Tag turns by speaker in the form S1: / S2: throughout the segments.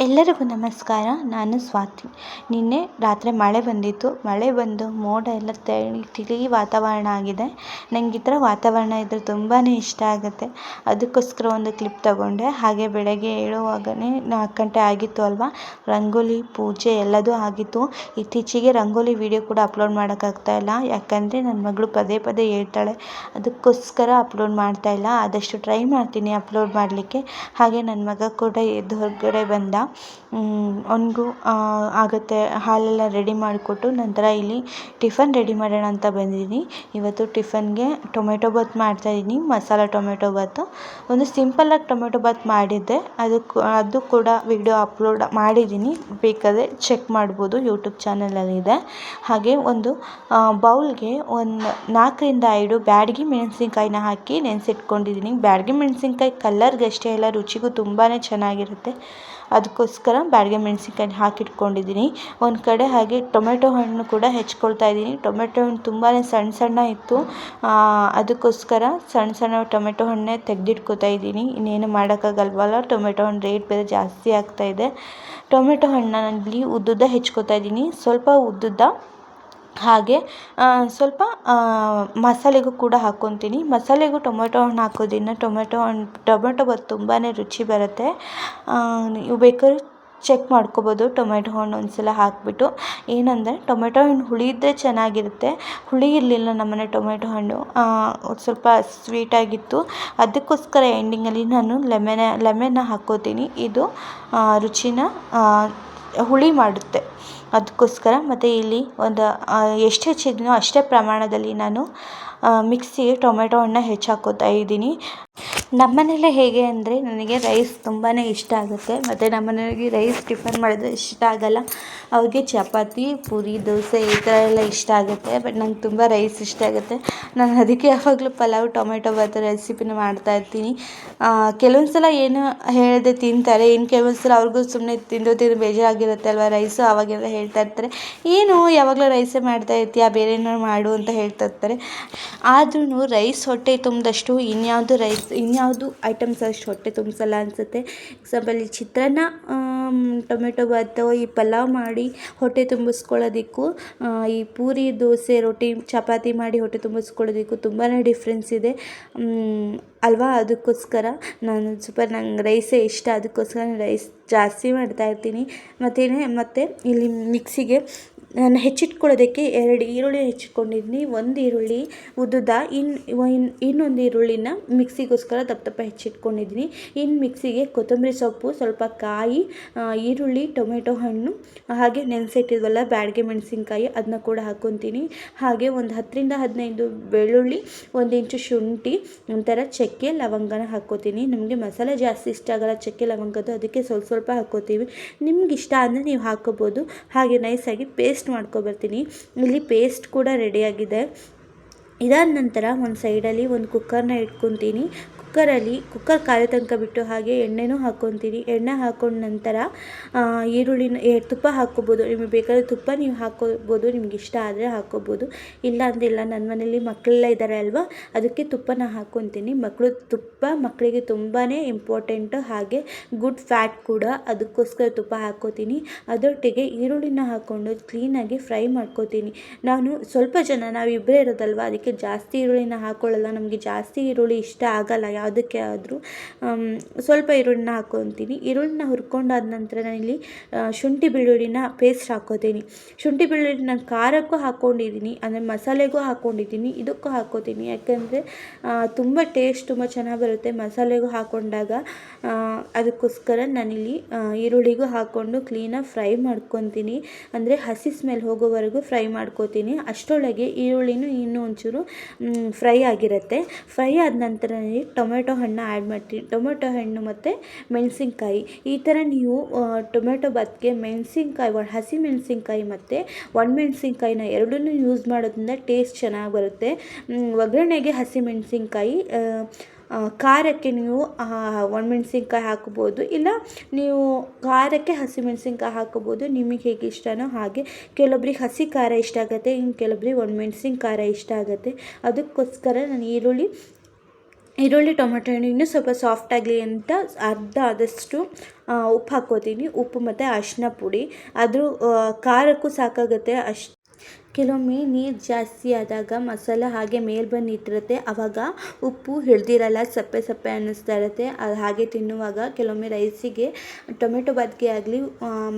S1: ಎಲ್ಲರಿಗೂ ನಮಸ್ಕಾರ. ನಾನು ಸ್ವಾತಿ. ನಿನ್ನೆ ರಾತ್ರಿ ಮಳೆ ಬಂದಿತ್ತು. ಮಳೆ ಬಂದು ಮೋಡ ಎಲ್ಲ ತಿಳಿ ವಾತಾವರಣ ಆಗಿದೆ. ನನಗೆ ಈ ಥರ ವಾತಾವರಣ ಇದ್ದರೆ ತುಂಬಾ ಇಷ್ಟ ಆಗುತ್ತೆ. ಅದಕ್ಕೋಸ್ಕರ ಒಂದು ಕ್ಲಿಪ್ ತಗೊಂಡೆ. ಹಾಗೆ ಬೆಳಗ್ಗೆ ಏಳುವಾಗಲೇ 4 ಗಂಟೆ ಆಗಿತ್ತು ಅಲ್ವಾ, ರಂಗೋಲಿ ಪೂಜೆ ಎಲ್ಲದೂ ಆಗಿತ್ತು. ಇತ್ತೀಚೆಗೆ ರಂಗೋಲಿ ವಿಡಿಯೋ ಕೂಡ ಅಪ್ಲೋಡ್ ಮಾಡೋಕ್ಕಾಗ್ತಾ ಇಲ್ಲ, ಯಾಕಂದರೆ ನನ್ನ ಮಗಳು ಪದೇ ಪದೇ ಹೇಳ್ತಾಳೆ. ಅದಕ್ಕೋಸ್ಕರ ಅಪ್ಲೋಡ್ ಮಾಡ್ತಾಯಿಲ್ಲ. ಆದಷ್ಟು ಟ್ರೈ ಮಾಡ್ತೀನಿ ಅಪ್ಲೋಡ್ ಮಾಡಲಿಕ್ಕೆ. ಹಾಗೆ ನನ್ನ ಮಗ ಕೂಡ ಎದ್ದು ಹೊರಗಡೆ ಬಂದ. ಅವನಿಗೂ ಆಗುತ್ತೆ ಹಾಲೆಲ್ಲ ರೆಡಿ ಮಾಡಿಕೊಟ್ಟು ನಂತರ ಇಲ್ಲಿ ಟಿಫನ್ ರೆಡಿ ಮಾಡೋಣ ಅಂತ ಬಂದಿದ್ದೀನಿ. ಇವತ್ತು ಟಿಫನ್ಗೆ ಟೊಮೆಟೊ ಬಾತ್ ಮಾಡ್ತಾಯಿದ್ದೀನಿ, ಮಸಾಲ ಟೊಮೆಟೊ ಬಾತು. ಒಂದು ಸಿಂಪಲ್ಲಾಗಿ ಟೊಮೆಟೊ ಬಾತ್ ಮಾಡಿದ್ದೆ, ಅದು ಕೂಡ ವಿಡಿಯೋ ಅಪ್ಲೋಡ್ ಮಾಡಿದ್ದೀನಿ, ಬೇಕಾದರೆ ಚೆಕ್ ಮಾಡ್ಬೋದು, ಯೂಟ್ಯೂಬ್ ಚಾನಲಲ್ಲಿದೆ. ಹಾಗೆ ಒಂದು ಬೌಲ್ಗೆ ಒಂದು 4-5 ಬ್ಯಾಡಗಿ ಮೆಣಸಿನ್ಕಾಯಿನ ಹಾಕಿ ನೆನೆಸಿಟ್ಕೊಂಡಿದ್ದೀನಿ. ಬ್ಯಾಡಗಿ ಮೆಣಸಿನ್ಕಾಯಿ ಕಲ್ಲರ್ಗೆ ಅಷ್ಟೇ ಅಲ್ಲ, ರುಚಿಗೂ ತುಂಬಾ ಚೆನ್ನಾಗಿರುತ್ತೆ. ಅದಕ್ಕೋಸ್ಕರ ಬ್ಯಾಡಗಿ ಮೆಣಸಿನ್ಕಾಯಿನ ಹಾಕಿಟ್ಕೊಂಡಿದ್ದೀನಿ ಒಂದು ಕಡೆ. ಹಾಗೆ ಟೊಮೆಟೊ ಹಣ್ಣು ಕೂಡ ಹೆಚ್ಕೊಳ್ತಾ ಇದ್ದೀನಿ. ಟೊಮೆಟೊ ಹಣ್ಣು ತುಂಬಾ ಸಣ್ಣ ಇತ್ತು, ಅದಕ್ಕೋಸ್ಕರ ಸಣ್ಣ ಟೊಮೆಟೊ ಹಣ್ಣೇ ತೆಗೆದಿಟ್ಕೋತಾ ಇದ್ದೀನಿ. ಇನ್ನೇನು ಮಾಡೋಕ್ಕಾಗಲ್ವಲ್ಲ, ಟೊಮೆಟೊ ಹಣ್ಣು ರೇಟ್ ಬೇರೆ ಜಾಸ್ತಿ ಆಗ್ತಾಯಿದೆ. ಟೊಮೆಟೊ ಹಣ್ಣಲ್ಲಿ ಉದ್ದುದ್ದ ಹೆಚ್ಕೋತಾ ಇದ್ದೀನಿ, ಸ್ವಲ್ಪ ಉದ್ದುದ್ದ. ಹಾಗೆ ಸ್ವಲ್ಪ ಮಸಾಲೆಗೂ ಕೂಡ ಹಾಕ್ಕೊತೀನಿ. ಮಸಾಲೆಗೂ ಟೊಮೆಟೊ ಹಣ್ಣು ಹಾಕೋದ್ರಿಂದ ಟೊಮೆಟೊ ಬಾತ್ ತುಂಬಾ ರುಚಿ ಬರುತ್ತೆ. ನೀವು ಬೇಕಾದ್ರೆ ಚೆಕ್ ಮಾಡ್ಕೋಬೋದು ಟೊಮೆಟೊ ಹಣ್ಣು ಒಂದ್ಸಲ ಹಾಕಿಬಿಟ್ಟು. ಏನಂದರೆ ಟೊಮೆಟೊ ಹಣ್ಣು ಹುಳಿ ಇದ್ದರೆ ಚೆನ್ನಾಗಿರುತ್ತೆ. ಹುಳಿ ಇರಲಿಲ್ಲ ನಮ್ಮನೆ ಟೊಮೆಟೊ ಹಣ್ಣು, ಸ್ವಲ್ಪ ಸ್ವೀಟಾಗಿತ್ತು. ಅದಕ್ಕೋಸ್ಕರ ಎಂಡಿಂಗಲ್ಲಿ ನಾನು ಲೆಮನ್ನ ಹಾಕ್ಕೋತೀನಿ. ಇದು ರುಚಿನ ಹುಳಿ ಮಾಡುತ್ತೆ, ಅದಕ್ಕೋಸ್ಕರ. ಮತ್ತು ಇಲ್ಲಿ ಒಂದು ಎಷ್ಟು ಹೆಚ್ಚಿದ್ನೋ ಅಷ್ಟೇ ಪ್ರಮಾಣದಲ್ಲಿ ನಾನು ಮಿಕ್ಸಿಗೆ ಟೊಮೆಟೊ ಹಣ್ಣನ್ನ ಹೆಚ್ಚಾಕೋತಾ ಇದ್ದೀನಿ. ನಮ್ಮನೇಲೆ ಹೇಗೆ ಅಂದರೆ, ನನಗೆ ರೈಸ್ ತುಂಬಾ ಇಷ್ಟ ಆಗುತ್ತೆ. ಮತ್ತು ನಮ್ಮನೆಯವರಿಗೆ ರೈಸ್ ಟಿಫನ್ ಮಾಡಿದ್ರೆ ಇಷ್ಟ ಆಗಲ್ಲ. ಅವ್ರಿಗೆ ಚಪಾತಿ, ಪೂರಿ, ದೋಸೆ ಈ ಥರ ಎಲ್ಲ ಇಷ್ಟ ಆಗುತ್ತೆ. ಬಟ್ ನಂಗೆ ತುಂಬ ರೈಸ್ ಇಷ್ಟ ಆಗುತ್ತೆ. ನಾನು ಅದಕ್ಕೆ ಯಾವಾಗಲೂ ಪಲಾವ್ ಟೊಮೆಟೊ ಬಾತ್ ರೆಸಿಪಿನ ಮಾಡ್ತಾಯಿರ್ತೀನಿ. ಕೆಲವೊಂದು ಸಲ ಏನು ಹೇಳಿದೆ ತಿಂತಾರೆ, ಇನ್ನು ಕೆಲವೊಂದು ಸಲ ಅವ್ರಿಗೂ ಸುಮ್ಮನೆ ತಿಂದು ಬೇಜಾರಾಗಿರುತ್ತೆ ಅಲ್ವಾ ರೈಸು. ಆವಾಗೆಲ್ಲ ಹೇಳ್ತಾ ಇರ್ತಾರೆ, ಏನು ಯಾವಾಗಲೂ ರೈಸೇ ಮಾಡ್ತಾ ಇರ್ತೀಯ, ಬೇರೆ ಏನಾದ್ರು ಮಾಡು ಅಂತ ಹೇಳ್ತಾ ಇರ್ತಾರೆ. ಆದ್ರೂ ರೈಸ್ ಹೊಟ್ಟೆ ತುಂಬಿದಷ್ಟು ಇನ್ಯಾವುದು ಐಟಮ್ಸ್ ಅಷ್ಟು ಹೊಟ್ಟೆ ತುಂಬಿಸಲ್ಲ ಅನಿಸುತ್ತೆ. ಎಕ್ಸಾಂಪಲ್ ಈ ಚಿತ್ರಾನ್ನ, ಟೊಮೆಟೊ ಬಾತು, ಈ ಪಲಾವ್ ಮಾಡಿ ಹೊಟ್ಟೆ ತುಂಬಿಸ್ಕೊಳ್ಳೋದಕ್ಕೂ, ಈ ಪೂರಿ, ದೋಸೆ, ರೊಟ್ಟಿ, ಚಪಾತಿ ಮಾಡಿ ಹೊಟ್ಟೆ ತುಂಬಿಸ್ಕೊಳ್ಳೋದಕ್ಕೂ ತುಂಬಾ ಡಿಫ್ರೆನ್ಸ್ ಇದೆ ಅಲ್ವಾ. ಅದಕ್ಕೋಸ್ಕರ ನಂಗೆ ರೈಸೇ ಇಷ್ಟ. ಅದಕ್ಕೋಸ್ಕರ ನಾನು ರೈಸ್ ಜಾಸ್ತಿ ಮಾಡ್ತಾಯಿರ್ತೀನಿ. ಮತ್ತು ಇಲ್ಲಿ ಮಿಕ್ಸಿಗೆ ನಾನು ಹೆಚ್ಚಿಟ್ಕೊಳ್ಳೋದಕ್ಕೆ 2 ಈರುಳ್ಳಿ ಹೆಚ್ಚಿಟ್ಕೊಂಡಿದ್ದೀನಿ. ಒಂದು ಈರುಳ್ಳಿ ಉದ್ದುದ್ದ, ಇನ್ನೊಂದು ಈರುಳ್ಳಿನ ಮಿಕ್ಸಿಗೋಸ್ಕರ ದಪ್ಪ ಹೆಚ್ಚಿಟ್ಕೊಂಡಿದ್ದೀನಿ. ಇನ್ನು ಮಿಕ್ಸಿಗೆ ಕೊತ್ತಂಬರಿ ಸೊಪ್ಪು, ಸ್ವಲ್ಪ ಕಾಯಿ, ಈರುಳ್ಳಿ, ಟೊಮೆಟೊ ಹಣ್ಣು, ಹಾಗೆ ನೆನೆಸಿಟ್ಟಿದ್ವಲ್ಲ ಬ್ಯಾಡಗಿ ಮೆಣಸಿನ್ಕಾಯಿ, ಅದನ್ನ ಕೂಡ ಹಾಕ್ಕೊತೀನಿ. ಹಾಗೆ ಒಂದು 10-15 ಬೆಳ್ಳುಳ್ಳಿ, 1 ಇಂಚು ಶುಂಠಿ, ಒಂಥರ ಚಕ್ಕೆ, ಲವಂಗನ ಹಾಕ್ಕೋತೀನಿ. ನಮಗೆ ಮಸಾಲೆ ಜಾಸ್ತಿ ಇಷ್ಟ ಆಗಲ್ಲ ಚಕ್ಕೆ ಲವಂಗದ್ದು, ಅದಕ್ಕೆ ಸ್ವಲ್ಪ ಹಾಕ್ಕೋತೀವಿ. ನಿಮ್ಗೆ ಇಷ್ಟ ಅಂದರೆ ನೀವು ಹಾಕ್ಕೋಬೋದು. ಹಾಗೆ ನೈಸಾಗಿ ಪೇಸ್ಟ್ ಮಾಡ್ಕೊಬರ್ತೀನಿ. ಇಲ್ಲಿ ಪೇಸ್ಟ್ ಕೂಡ ರೆಡಿಯಾಗಿದೆ. ಇದಾದ ನಂತರ ಒಂದು ಸೈಡಲ್ಲಿ ಒಂದು ಕುಕ್ಕರ್ನ ಇಟ್ಕೊತೀನಿ. ಕುಕ್ಕರ್ ಕಾಯೋ ತನಕ ಬಿಟ್ಟು ಹಾಗೆ ಎಣ್ಣೆನೂ ಹಾಕ್ಕೊತೀನಿ. ಎಣ್ಣೆ ಹಾಕ್ಕೊಂಡ ನಂತರ ಈರುಳ್ಳಿನ ತುಪ್ಪ ಹಾಕ್ಕೋಬೋದು. ನಿಮಗೆ ಬೇಕಾದರೆ ತುಪ್ಪ ನೀವು ಹಾಕ್ಕೋಬೋದು, ನಿಮ್ಗೆ ಇಷ್ಟ ಆದರೆ ಹಾಕ್ಕೋಬೋದು. ಇಲ್ಲ ಅಂದಿಲ್ಲ, ನನ್ನ ಮನೇಲಿ ಮಕ್ಕಳೆಲ್ಲ ಇದ್ದಾರೆ ಅಲ್ವಾ, ಅದಕ್ಕೆ ತುಪ್ಪನ ಹಾಕ್ಕೊತೀನಿ. ತುಪ್ಪ ಮಕ್ಕಳಿಗೆ ತುಂಬಾ ಇಂಪಾರ್ಟೆಂಟು, ಹಾಗೆ ಗುಡ್ ಫ್ಯಾಟ್ ಕೂಡ, ಅದಕ್ಕೋಸ್ಕರ ತುಪ್ಪ ಹಾಕ್ಕೋತೀನಿ. ಅದರೊಟ್ಟಿಗೆ ಈರುಳ್ಳಿನ ಹಾಕ್ಕೊಂಡು ಕ್ಲೀನಾಗಿ ಫ್ರೈ ಮಾಡ್ಕೋತೀನಿ. ನಾವಿಬ್ಬರೇ ಇರೋದಲ್ವ, ಅದಕ್ಕೆ ಜಾಸ್ತಿ ಈರುಳ್ಳಿನ ಹಾಕ್ಕೊಳ್ಳಲ್ಲ. ನಮಗೆ ಜಾಸ್ತಿ ಈರುಳ್ಳಿ ಇಷ್ಟ ಆಗಲ್ಲ ಯಾವುದಕ್ಕೆ ಆದರೂ. ಸ್ವಲ್ಪ ಈರುಳ್ಳಿನ ಹಾಕ್ಕೊತೀನಿ. ಈರುಳ್ಳಿನ ಹುರ್ಕೊಂಡಾದ ನಂತರ ನಾನಿಲ್ಲಿ ಶುಂಠಿ ಬೆಳ್ಳುಳ್ಳಿನ ಪೇಸ್ಟ್ ಹಾಕ್ಕೋತೀನಿ. ಶುಂಠಿ ಬೆಳ್ಳುಳ್ಳಿ ನಾನು ಖಾರಕ್ಕೂ ಹಾಕ್ಕೊಂಡಿದ್ದೀನಿ, ಅಂದರೆ ಮಸಾಲೆಗೂ ಹಾಕ್ಕೊಂಡಿದ್ದೀನಿ, ಇದಕ್ಕೂ ಹಾಕ್ಕೋತೀನಿ. ಯಾಕಂದರೆ ತುಂಬ ಟೇಸ್ಟ್ ತುಂಬ ಚೆನ್ನಾಗಿ ಬರುತ್ತೆ ಮಸಾಲೆಗೂ ಹಾಕ್ಕೊಂಡಾಗ. ಅದಕ್ಕೋಸ್ಕರ ನಾನಿಲ್ಲಿ ಈರುಳ್ಳಿಗೂ ಹಾಕ್ಕೊಂಡು ಕ್ಲೀನಾಗಿ ಫ್ರೈ ಮಾಡ್ಕೊತೀನಿ. ಅಂದರೆ ಹಸಿ ಸ್ಮೆಲ್ ಹೋಗೋವರೆಗೂ ಫ್ರೈ ಮಾಡ್ಕೋತೀನಿ. ಅಷ್ಟರೊಳಗೆ ಈರುಳ್ಳಿನೂ ಇನ್ನೂ ಒಂಚೂರು ಫ್ರೈ ಆಗಿರುತ್ತೆ. ಫ್ರೈ ಆದ ನಂತರ ಟೊಮೆಟೊ ಹಣ್ಣು ಆ್ಯಡ್ ಮಾಡ್ತೀನಿ. ಟೊಮೆಟೊ ಹಣ್ಣು ಮತ್ತು ಮೆಣಸಿನ್ಕಾಯಿ, ಈ ಥರ ನೀವು ಟೊಮೆಟೊ ಬಾತ್ಗೆ ಹಸಿ ಮೆಣಸಿನ್ಕಾಯಿ ಮತ್ತು ಒಣಮೆಣಸಿನ್ಕಾಯಿನ ಎರಡನ್ನೂ ಯೂಸ್ ಮಾಡೋದ್ರಿಂದ ಟೇಸ್ಟ್ ಚೆನ್ನಾಗಿ ಬರುತ್ತೆ. ಒಗ್ಗರಣೆಗೆ ಹಸಿ ಮೆಣಸಿನ್ಕಾಯಿ, ಖಾರಕ್ಕೆ ನೀವು ಒಣಮೆಣಸಿನ್ಕಾಯಿ ಹಾಕ್ಬೋದು, ಇಲ್ಲ ನೀವು ಖಾರಕ್ಕೆ ಹಸಿಮೆಣಸಿನ್ಕಾಯಿ ಹಾಕ್ಕೋಬೋದು. ನಿಮಗೆ ಹೇಗೆ ಇಷ್ಟನೋ ಹಾಗೆ. ಕೆಲವೊಬ್ರಿಗೆ ಹಸಿ ಖಾರ ಇಷ್ಟ ಆಗುತ್ತೆ, ಇನ್ನು ಕೆಲವೊಬ್ರಿಗೆ ಒಣಮೆಣಸಿನ ಖಾರ ಇಷ್ಟ ಆಗುತ್ತೆ. ಅದಕ್ಕೋಸ್ಕರ ನಾನು ಈರುಳ್ಳಿ ಈರುಳ್ಳಿ ಟೊಮೆಟೊ ಹಣ್ಣು ಇನ್ನೂ ಸ್ವಲ್ಪ ಸಾಫ್ಟ್ ಆಗಲಿ ಅಂತ ಅರ್ಧ ಆದಷ್ಟು ಉಪ್ಪು ಹಾಕ್ಕೋತೀನಿ. ಉಪ್ಪು ಮತ್ತು ಅರಿಶಿನ ಪುಡಿ, ಅದ್ರ ಖಾರಕ್ಕೂ ಸಾಕಾಗುತ್ತೆ ಅಷ್ಟು. ಕೆಲವೊಮ್ಮೆ ನೀರು ಜಾಸ್ತಿ ಆದಾಗ ಮಸಾಲೆ ಹಾಗೆ ಮೇಲೆ ಬಂದು ನಿಂತಿರುತ್ತೆ, ಆವಾಗ ಉಪ್ಪು ಹಿಡ್ದಿರಲ್ಲ, ಸಪ್ಪೆ ಸಪ್ಪೆ ಅನ್ನಿಸ್ತಾ ಇರುತ್ತೆ. ಅದು ಹಾಗೆ ತಿನ್ನುವಾಗ ಕೆಲವೊಮ್ಮೆ ರೈಸಿಗೆ, ಟೊಮೆಟೊ ಬಾತ್ಗೆ ಆಗಲಿ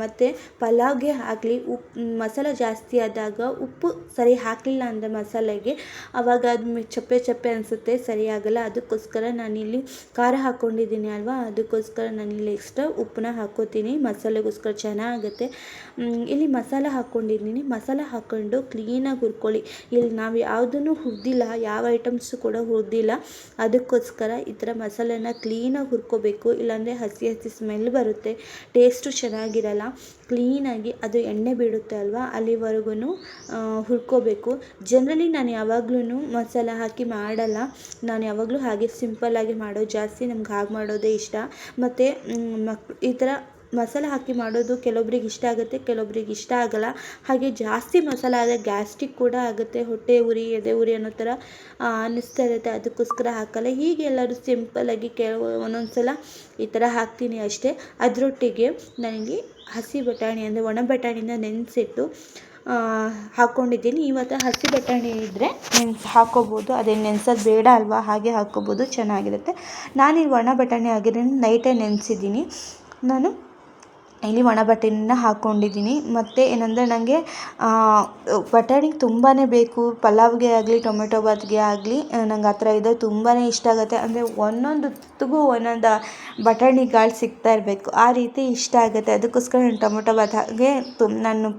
S1: ಮತ್ತು ಪಲಾವ್ಗೆ ಆಗಲಿ ಮಸಾಲೆ ಜಾಸ್ತಿ ಆದಾಗ ಉಪ್ಪು ಸರಿ ಹಾಕಲಿಲ್ಲ ಅಂದರೆ ಮಸಾಲೆಗೆ, ಆವಾಗ ಅದು ಚಪ್ಪೆ ಚಪ್ಪೆ ಅನಿಸುತ್ತೆ, ಸರಿಯಾಗಲ್ಲ. ಅದಕ್ಕೋಸ್ಕರ ನಾನಿಲ್ಲಿ ಖಾರ ಹಾಕ್ಕೊಂಡಿದ್ದೀನಿ ಅಲ್ವಾ, ಅದಕ್ಕೋಸ್ಕರ ನಾನಿಲ್ಲಿ ಎಕ್ಸ್ಟ್ರಾ ಉಪ್ಪನ್ನ ಹಾಕ್ಕೋತೀನಿ, ಮಸಾಲೆಗೋಸ್ಕರ ಚೆನ್ನಾಗುತ್ತೆ. ಇಲ್ಲಿ ಮಸಾಲೆ ಹಾಕ್ಕೊಂಡಿದ್ದೀನಿ. ಮಸಾಲೆ ಹಾಕ್ಕೊಂಡು ಕ್ಲೀನಾಗಿ ಹುರ್ಕೊಳ್ಳಿ. ಇಲ್ಲಿ ನಾವು ಯಾವುದನ್ನು ಹುರಿದಿಲ್ಲ, ಯಾವ ಐಟಮ್ಸು ಕೂಡ ಹುರಿದಿಲ್ಲ. ಅದಕ್ಕೋಸ್ಕರ ಈ ಥರ ಮಸಾಲೆನ ಕ್ಲೀನಾಗಿ ಹುರ್ಕೋಬೇಕು, ಇಲ್ಲಾಂದರೆ ಹಸಿ ಹಸಿ ಸ್ಮೆಲ್ ಬರುತ್ತೆ, ಟೇಸ್ಟು ಚೆನ್ನಾಗಿರಲ್ಲ. ಕ್ಲೀನಾಗಿ ಅದು ಎಣ್ಣೆ ಬಿಡುತ್ತೆ ಅಲ್ವಾ, ಅಲ್ಲಿವರೆಗೂ ಹುರ್ಕೋಬೇಕು. ಜನರಲಿ ನಾನು ಯಾವಾಗ್ಲೂ ಮಸಾಲೆ ಹಾಕಿ ಮಾಡಲ್ಲ, ನಾನು ಯಾವಾಗಲೂ ಹಾಗೆ ಸಿಂಪಲ್ಲಾಗಿ ಮಾಡೋದು ಜಾಸ್ತಿ, ನಮ್ಗೆ ಹಾಗೆ ಮಾಡೋದೇ ಇಷ್ಟ. ಮತ್ತು ಈ ಥರ ಮಸಾಲೆ ಹಾಕಿ ಮಾಡೋದು ಕೆಲವೊಬ್ರಿಗೆ ಇಷ್ಟ ಆಗುತ್ತೆ, ಕೆಲವೊಬ್ರಿಗೆ ಇಷ್ಟ ಆಗಲ್ಲ. ಹಾಗೆ ಜಾಸ್ತಿ ಮಸಾಲೆ ಆದರೆ ಗ್ಯಾಸ್ಟ್ರಿಕ್ ಕೂಡ ಆಗುತ್ತೆ, ಹೊಟ್ಟೆ ಉರಿ, ಎದೆ ಉರಿ ಅನ್ನೋ ಥರ ಅನ್ನಿಸ್ತಾ ಇರುತ್ತೆ. ಅದಕ್ಕೋಸ್ಕರ ಹಾಕಲ್ಲ. ಹೀಗೆ ಎಲ್ಲರೂ ಸಿಂಪಲ್ಲಾಗಿ ಒಂದೊಂದು ಸಲ ಈ ಥರ ಹಾಕ್ತೀನಿ ಅಷ್ಟೇ. ಅದರೊಟ್ಟಿಗೆ ನನಗೆ ಹಸಿ ಬಟಾಣಿ ಅಂದರೆ ಒಣ ಬಟಾಣಿನ ನೆನೆಸಿಟ್ಟು ಹಾಕ್ಕೊಂಡಿದ್ದೀನಿ. ಇವತ್ತು ಹಸಿ ಬಟಾಣಿ ಇದ್ದರೆ ಹಾಕ್ಕೋಬೋದು, ಅದೇನು ನೆನೆಸೋದು ಬೇಡ ಅಲ್ವಾ, ಹಾಗೆ ಹಾಕ್ಕೋಬೋದು, ಚೆನ್ನಾಗಿರುತ್ತೆ. ನಾನಿಲ್ಲಿ ಒಣ ಬಟಾಣಿ ಆಗಿರೋದ್ರಿಂದ ನೈಟೇ ನೆನೆಸಿದ್ದೀನಿ. ನಾನು ಇಲ್ಲಿ ಒಣ ಬಟಾಣಿನ ಹಾಕ್ಕೊಂಡಿದ್ದೀನಿ. ಮತ್ತು ಏನಂದರೆ ನನಗೆ ಬಟಾಣಿ ತುಂಬಾ ಬೇಕು, ಪಲಾವ್ಗೆ ಆಗಲಿ ಟೊಮೆಟೊ ಬಾತ್ಗೆ ಆಗಲಿ ನಂಗೆ ಆ ಥರ ಇದ್ದರೆ ತುಂಬಾ ಇಷ್ಟ ಆಗುತ್ತೆ. ಅಂದರೆ ಒಂದೊಂದು ಹೊತ್ತಿಗೂ ಒಂದೊಂದು ಬಟಾಣಿ ಕಾಳು ಸಿಗ್ತಾ ಇರಬೇಕು, ಆ ರೀತಿ ಇಷ್ಟ ಆಗುತ್ತೆ. ಅದಕ್ಕೋಸ್ಕರ ನಾನು ಟೊಮೆಟೊ ಬಾತ್ಗೆ ನಾನು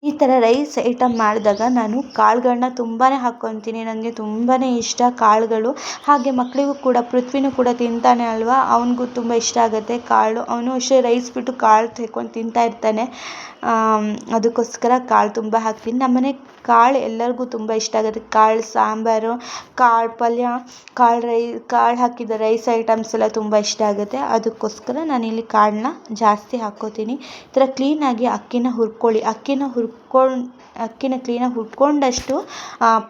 S1: ಈ ಥರ ರೈಸ್ ಐಟಮ್ ಮಾಡಿದಾಗ ನಾನು ಕಾಳುಗಳನ್ನ ತುಂಬಾ ಹಾಕ್ಕೊತೀನಿ. ನನಗೆ ತುಂಬಾ ಇಷ್ಟ ಕಾಳುಗಳು. ಹಾಗೆ ಮಕ್ಕಳಿಗೂ ಕೂಡ, ಪೃಥ್ವಿನೂ ಕೂಡ ತಿಂತಾನೆ ಅಲ್ವಾ, ಅವನಿಗೂ ತುಂಬ ಇಷ್ಟ ಆಗುತ್ತೆ ಕಾಳು. ಅವನು ಅಷ್ಟೇ ರೈಸ್ ಬಿಟ್ಟು ಕಾಳು ತೆಕ್ಕೊಂಡು ತಿಂತಾ ಇರ್ತಾನೆ. ಅದಕ್ಕೋಸ್ಕರ ಕಾಳು ತುಂಬ ಹಾಕ್ತೀನಿ. ನಮ್ಮನೆ ಕಾಳು ಎಲ್ಲರಿಗೂ ತುಂಬ ಇಷ್ಟ ಆಗುತ್ತೆ. ಕಾಳು ಸಾಂಬಾರು, ಕಾಳು ಪಲ್ಯ, ಕಾಳು ಹಾಕಿದ ರೈಸ್ ಐಟಮ್ಸ್ ಎಲ್ಲ ತುಂಬ ಇಷ್ಟ ಆಗುತ್ತೆ. ಅದಕ್ಕೋಸ್ಕರ ನಾನಿಲ್ಲಿ ಕಾಳನ್ನ ಜಾಸ್ತಿ ಹಾಕ್ಕೋತೀನಿ. ಈ ಥರ ಕ್ಲೀನಾಗಿ ಅಕ್ಕಿನ ಹುರ್ಕೊಳ್ಳಿ. ಅಕ್ಕಿನ ಕ್ಲೀನಾಗಿ ಹುರ್ಕೊಂಡಷ್ಟು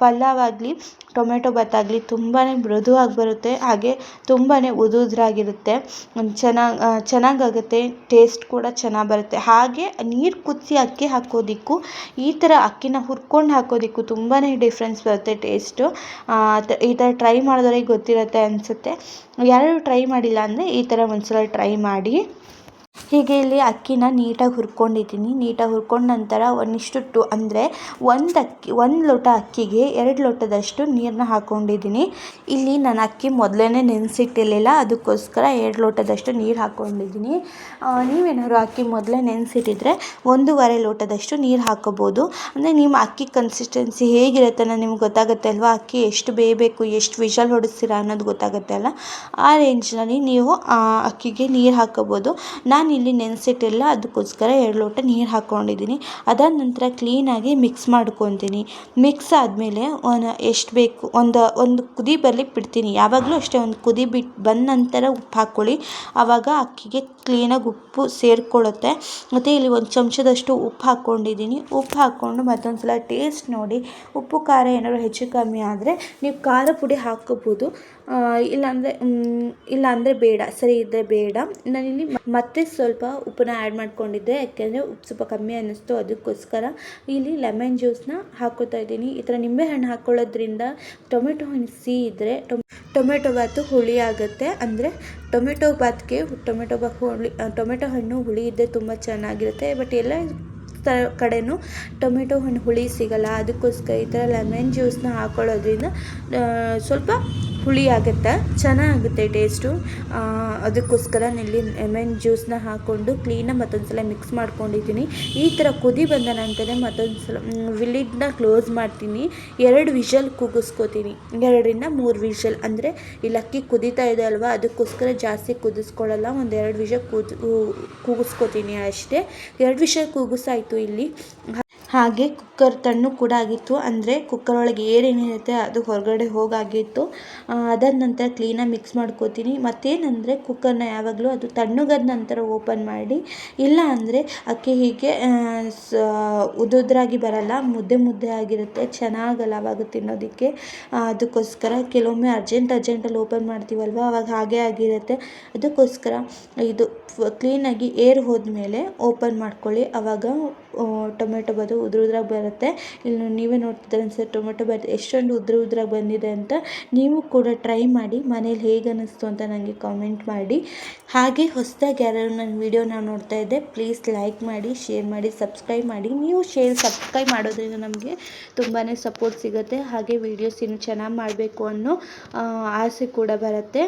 S1: ಪಲಾವ್ ಆಗಲಿ ಟೊಮೆಟೊ ಬಾತ್ ಆಗಲಿ ತುಂಬಾ ಮೃದುವಾಗಿ ಬರುತ್ತೆ, ಹಾಗೆ ತುಂಬಾ ಉದುರಾಗಿರುತ್ತೆ, ಚೆನ್ನಾಗಾಗುತ್ತೆ, ಟೇಸ್ಟ್ ಕೂಡ ಚೆನ್ನಾಗಿ ಬರುತ್ತೆ. ಹಾಗೆ ನೀರು ಕುದಿಸಿ ಅಕ್ಕಿ ಹಾಕೋದಕ್ಕೂ ಈ ಥರ ಅಕ್ಕಿನ ಹುರ್ಕೊಂಡು ಹಾಕೋದಕ್ಕೂ ತುಂಬಾ ಡಿಫ್ರೆನ್ಸ್ ಬರುತ್ತೆ ಟೇಸ್ಟು. ಈ ಥರ ಟ್ರೈ ಮಾಡಿದವ್ರಿಗೆ ಗೊತ್ತಿರುತ್ತೆ ಅನಿಸುತ್ತೆ. ಯಾರು ಟ್ರೈ ಮಾಡಿಲ್ಲ ಅಂದರೆ ಈ ಥರ ಒಂದ್ಸಲ ಟ್ರೈ ಮಾಡಿ. ಹೀಗೆ ಇಲ್ಲಿ ಅಕ್ಕಿನ ನೀಟಾಗಿ ಹುರ್ಕೊಂಡಿದ್ದೀನಿ. ನೀಟಾಗಿ ಹುರ್ಕೊಂಡ ನಂತರ ಅಂದರೆ ಒಂದು ಲೋಟ ಅಕ್ಕಿಗೆ 2 ಲೋಟದಷ್ಟು ನೀರನ್ನ ಹಾಕ್ಕೊಂಡಿದ್ದೀನಿ. ಇಲ್ಲಿ ನಾನು ಅಕ್ಕಿ ಮೊದಲೇ ನೆನೆಸಿಟ್ಟಿರಲಿಲ್ಲ, ಅದಕ್ಕೋಸ್ಕರ 2 ಲೋಟದಷ್ಟು ನೀರು ಹಾಕ್ಕೊಂಡಿದ್ದೀನಿ. ನೀವೇನಾದ್ರು ಅಕ್ಕಿ ಮೊದಲೇ ನೆನೆಸಿಟ್ಟಿದ್ರೆ 1.5 ಲೋಟದಷ್ಟು ನೀರು ಹಾಕ್ಕೋಬೋದು. ಅಂದರೆ ನಿಮ್ಮ ಅಕ್ಕಿ ಕನ್ಸಿಸ್ಟೆನ್ಸಿ ಹೇಗಿರುತ್ತೆ ಅನ್ನೋದು ನಿಮ್ಗೆ ಗೊತ್ತಾಗುತ್ತೆ ಅಲ್ವಾ, ಅಕ್ಕಿ ಎಷ್ಟು ಬೇಯಬೇಕು, ಎಷ್ಟು ವಿಷಲ್ ಹೊಡಿಸ್ತೀರಾ ಅನ್ನೋದು ಗೊತ್ತಾಗುತ್ತೆ ಅಲ್ಲ, ಆ ರೇಂಜ್ನಲ್ಲಿ ನೀವು ಅಕ್ಕಿಗೆ ನೀರು ಹಾಕ್ಕೋಬೋದು. ನಾನು ಇಲ್ಲಿ ನೆನೆಸಿಟ್ಟಿಲ್ಲ, ಅದಕ್ಕೋಸ್ಕರ 2 ಲೋಟ ನೀರು ಹಾಕ್ಕೊಂಡಿದ್ದೀನಿ. ಅದಾದ ನಂತರ ಕ್ಲೀನಾಗಿ ಮಿಕ್ಸ್ ಮಾಡ್ಕೊತೀನಿ. ಮಿಕ್ಸ್ ಆದಮೇಲೆ ಎಷ್ಟು ಬೇಕು ಒಂದು ಕುದಿ ಬರ್ಲಿಕ್ಕೆ ಬಿಡ್ತೀನಿ. ಯಾವಾಗಲೂ ಅಷ್ಟೇ, ಒಂದು ಕುದಿ ಬಂದ ನಂತರ ಉಪ್ಪು ಹಾಕ್ಕೊಳ್ಳಿ, ಆವಾಗ ಅಕ್ಕಿಗೆ ಕ್ಲೀನಾಗಿ ಉಪ್ಪು ಸೇರಿಕೊಳ್ಳುತ್ತೆ. ಮತ್ತು ಇಲ್ಲಿ 1 ಚಮಚದಷ್ಟು ಉಪ್ಪು ಹಾಕ್ಕೊಂಡಿದ್ದೀನಿ. ಉಪ್ಪು ಹಾಕ್ಕೊಂಡು ಮತ್ತೊಂದು ಸಲ ಟೇಸ್ಟ್ ನೋಡಿ. ಉಪ್ಪು ಖಾರ ಏನಾದರೂ ಹೆಚ್ಚು ಕಮ್ಮಿ ಆದರೆ ನೀವು ಖಾರ ಪುಡಿ ಹಾಕ್ಕೋಬೋದು, ಇಲ್ಲಾಂದರೆ ಬೇಡ, ಸರಿ ಇದ್ದರೆ ಬೇಡ. ನಾನಿಲ್ಲಿ ಮತ್ತೆ ಸ್ವಲ್ಪ ಉಪ್ಪನ್ನ ಆ್ಯಡ್ ಮಾಡ್ಕೊಂಡಿದ್ದೆ, ಯಾಕೆಂದರೆ ಉಪ್ಪು ಸ್ವಲ್ಪ ಕಮ್ಮಿ ಅನ್ನಿಸ್ತು, ಅದಕ್ಕೋಸ್ಕರ ಇಲ್ಲಿ ಲೆಮನ್ ಜ್ಯೂಸನ್ನ ಹಾಕ್ಕೋತಾ ಇದ್ದೀನಿ. ಈ ಥರ ನಿಂಬೆಹಣ್ಣು ಹಾಕ್ಕೊಳ್ಳೋದ್ರಿಂದ ಟೊಮೆಟೊ ಹಣ್ಣು ಸಿಹಿ ಇದ್ದರೆ ಟೊಮೆಟೊ ಬಾತು ಹುಳಿ ಆಗುತ್ತೆ. ಅಂದರೆ ಟೊಮೆಟೊ ಹಣ್ಣು ಹುಳಿ ಇದ್ದರೆ ತುಂಬ ಚೆನ್ನಾಗಿರುತ್ತೆ. ಬಟ್ ಎಲ್ಲ ಕಡೆನೂ ಟೊಮೆಟೊ ಹಣ್ಣು ಹುಳಿ ಸಿಗಲ್ಲ, ಅದಕ್ಕೋಸ್ಕರ ಈ ಥರ ಲೆಮನ್ ಜ್ಯೂಸನ್ನ ಹಾಕ್ಕೊಳ್ಳೋದ್ರಿಂದ ಸ್ವಲ್ಪ ಹುಳಿ ಆಗುತ್ತೆ, ಚೆನ್ನಾಗುತ್ತೆ ಟೇಸ್ಟು. ಅದಕ್ಕೋಸ್ಕರ ಇಲ್ಲಿ ಲೆಮನ್ ಜ್ಯೂಸನ್ನ ಹಾಕ್ಕೊಂಡು ಕ್ಲೀನಾಗಿ ಮತ್ತೊಂದು ಸಲ ಮಿಕ್ಸ್ ಮಾಡ್ಕೊಂಡಿದ್ದೀನಿ. ಈ ಥರ ಕುದಿ ಬಂದ ನಂತರ ಮತ್ತೊಂದು ಸಲ ಲಿಡ್ನ ಕ್ಲೋಸ್ ಮಾಡ್ತೀನಿ. 2 ವಿಷಲ್ ಕೂಗಿಸ್ಕೋತೀನಿ, 2 ರಿಂದ 3 ವಿಷಲ್. ಅಂದರೆ ಇಲ್ಲಿ ಅಕ್ಕಿ ಕುದೀತಾ ಇದೆ ಅಲ್ವಾ, ಅದಕ್ಕೋಸ್ಕರ ಜಾಸ್ತಿ ಕುದಿಸ್ಕೊಳ್ಳಲ್ಲ, ಒಂದು 2 ವಿಷಲ್ ಕೂಗಿಸ್ಕೋತೀನಿ ಅಷ್ಟೇ. 2 ವಿಷಲ್ ಕೂಗಿಸಾಯಿತು. ಇಲ್ಲಿ ಹಾಗೆ ಕುಕ್ಕರ್ ತಣ್ಣಗೆ ಕೂಡ ಆಗಿತ್ತು, ಅಂದರೆ ಕುಕ್ಕರ್ ಒಳಗೆ ಏನೇನಿರುತ್ತೆ ಅದು ಹೊರಗಡೆ ಹೋಗಾಗಿತ್ತು. ಅದಾದ ನಂತರ ಕ್ಲೀನಾಗಿ ಮಿಕ್ಸ್ ಮಾಡ್ಕೋತೀನಿ. ಮತ್ತೇನೆಂದರೆ ಕುಕ್ಕರ್ನ ಯಾವಾಗಲೂ ಅದು ತಣ್ಣಗಾದ ನಂತರ ಓಪನ್ ಮಾಡಿ, ಇಲ್ಲ ಅಂದರೆ ಅಕ್ಕಿ ಹೀಗೆ ಉದುದ್ರಾಗಿ ಬರಲ್ಲ, ಮುದ್ದೆ ಮುದ್ದೆ ಆಗಿರುತ್ತೆ, ಚೆನ್ನಾಗಲ್ಲ ಆವಾಗ ತಿನ್ನೋದಕ್ಕೆ. ಅದಕ್ಕೋಸ್ಕರ ಕೆಲವೊಮ್ಮೆ ಅರ್ಜೆಂಟಲ್ಲಿ ಓಪನ್ ಮಾಡ್ತೀವಲ್ವ, ಆವಾಗ ಹಾಗೆ ಆಗಿರುತ್ತೆ. ಅದಕ್ಕೋಸ್ಕರ ಇದು ಕ್ಲೀನಾಗಿ ಏರ್ ಹೋದ್ಮೇಲೆ ಓಪನ್ ಮಾಡ್ಕೊಳ್ಳಿ, ಆವಾಗ ಟೊಮೆಟೊ ಉದ್ರಾಗಿ ಬರುತ್ತೆ. ಇಲ್ಲಿ ನೀವೇ ನೋಡ್ತಿದ್ದೀರ ಅನ್ಸುತ್ತೆ ಟೊಮೆಟೊ ಎಷ್ಟೊಂದು ಉದ್ರಾಗಿ ಬಂದಿದೆ ಅಂತ. ನೀವು ಕೂಡ ಟ್ರೈ ಮಾಡಿ, ಮನೇಲಿ ಹೇಗೆ ಅನ್ನಿಸ್ತು ಅಂತ ನನಗೆ ಕಾಮೆಂಟ್ ಮಾಡಿ. ಹಾಗೆ ಹೊಸದಾಗಿ ಯಾರು ನನ್ನ ವಿಡಿಯೋನ ನೋಡ್ತಾ ಇದ್ದೆ, ಪ್ಲೀಸ್ ಲೈಕ್ ಮಾಡಿ, ಶೇರ್ ಮಾಡಿ, ಸಬ್ಸ್ಕ್ರೈಬ್ ಮಾಡಿ. ನೀವು ಸಬ್ಸ್ಕ್ರೈಬ್ ಮಾಡೋದ್ರಿಂದ ನಮಗೆ ತುಂಬಾ ಸಪೋರ್ಟ್ ಸಿಗುತ್ತೆ. ಹಾಗೆ ವೀಡಿಯೋಸ್ ಇನ್ನೂ ಚೆನ್ನಾಗಿ ಮಾಡಬೇಕು ಅನ್ನೋ ಆಸೆ ಕೂಡ ಬರುತ್ತೆ.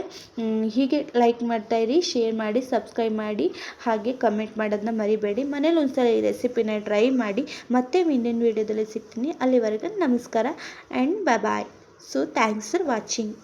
S1: ಹೀಗೆ ಲೈಕ್ ಮಾಡ್ತಾಯಿರಿ, ಶೇರ್ ಮಾಡಿ, ಸಬ್ಸ್ಕ್ರೈಬ್ ಮಾಡಿ, ಹಾಗೆ ಕಮೆಂಟ್ ಮಾಡೋದನ್ನ ಮರಿಬೇಡಿ. ಮನೇಲಿ ಒಂದ್ಸಲ ಈ ರೆಸಿಪಿನ ಟ್ರೈ ಮಾಡಿ. ಮತ್ತೆ ಮುಂದಿನ ವೀಡಿಯೋದಲ್ಲಿ ಸಿಗ್ತೀನಿ. ಅಲ್ಲಿವರೆಗೂ ನಮಸ್ಕಾರ and bye. So thanks for watching.